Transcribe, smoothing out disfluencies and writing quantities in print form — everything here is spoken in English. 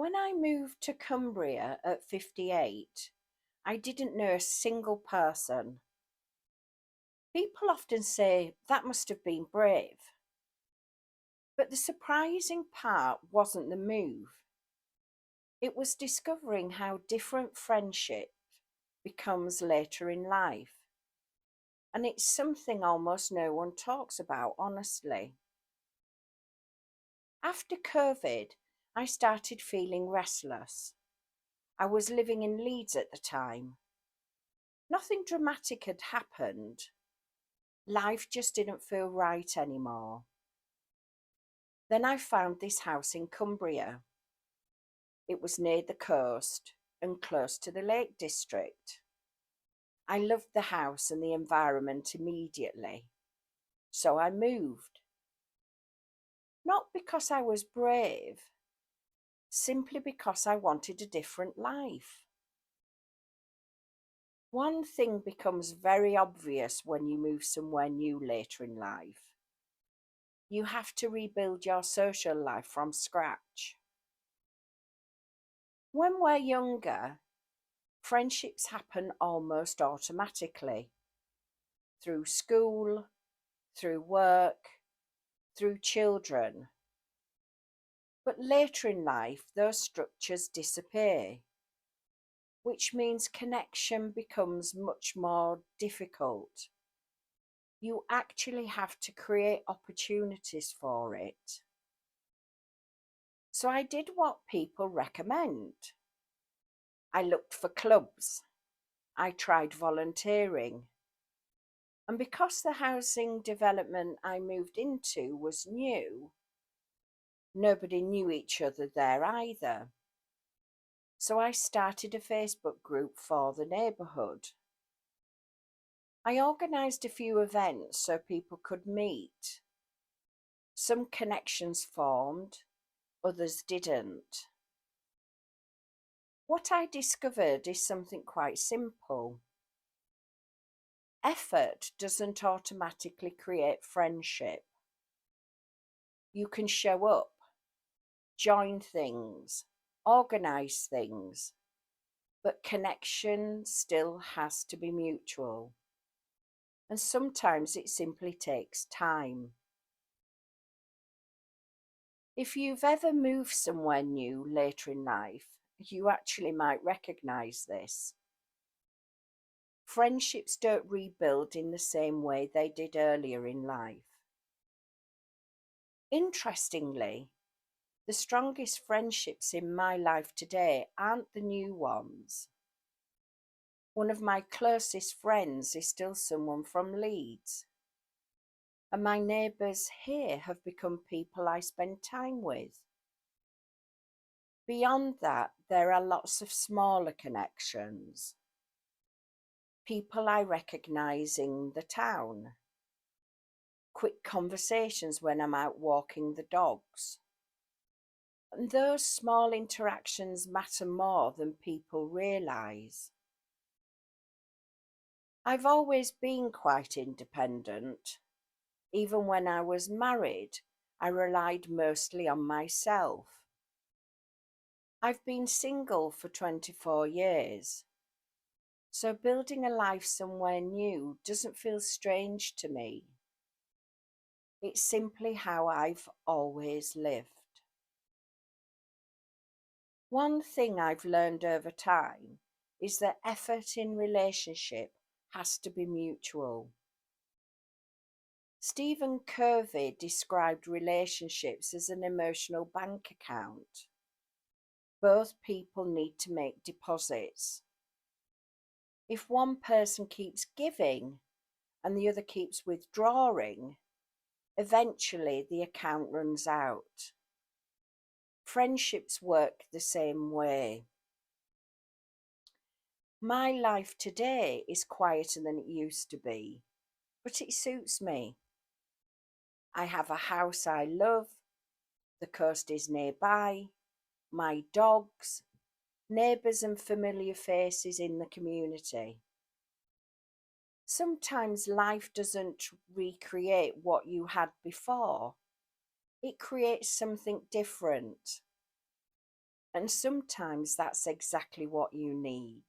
When I moved to Cumbria at 58, I didn't know a single person. People often say that must have been brave. But the surprising part wasn't the move, it was discovering how different friendship becomes later in life. And it's something almost no one talks about, honestly. After COVID, I started feeling restless. I was living in Leeds at the time. Nothing dramatic had happened. Life just didn't feel right anymore. Then I found this house in Cumbria. It was near the coast and close to the Lake District. I loved the house and the environment immediately, so I moved. Not because I was brave, simply because I wanted a different life. One thing becomes very obvious when you move somewhere new later in life. You have to rebuild your social life from scratch. When we're younger, friendships happen almost automatically through school, through work, through children. But later in life, those structures disappear, which means connection becomes much more difficult. You actually have to create opportunities for it. So I did what people recommend. I looked for clubs. I tried volunteering. And because the housing development I moved into was new, nobody knew each other there either. So I started a Facebook group for the neighbourhood. I organised a few events so people could meet. Some connections formed, others didn't. What I discovered is something quite simple. Effort doesn't automatically create friendship. You can show up, join things, organise things, but connection still has to be mutual. And sometimes it simply takes time. If you've ever moved somewhere new later in life, you actually might recognise this. Friendships don't rebuild in the same way they did earlier in life. Interestingly, the strongest friendships in my life today aren't the new ones. One of my closest friends is still someone from Leeds, and my neighbours here have become people I spend time with. Beyond that, there are lots of smaller connections. People I recognise in the town, quick conversations when I'm out walking the dogs. And those small interactions matter more than people realise. I've always been quite independent. Even when I was married, I relied mostly on myself. I've been single for 24 years, so building a life somewhere new doesn't feel strange to me. It's simply how I've always lived. One thing I've learned over time is that effort in relationship has to be mutual. Stephen Covey described relationships as an emotional bank account. Both people need to make deposits. If one person keeps giving and the other keeps withdrawing, eventually the account runs out. Friendships work the same way. My life today is quieter than it used to be, but it suits me. I have a house I love, the coast is nearby, my dogs, neighbours and familiar faces in the community. Sometimes life doesn't recreate what you had before. It creates something different. And sometimes that's exactly what you need.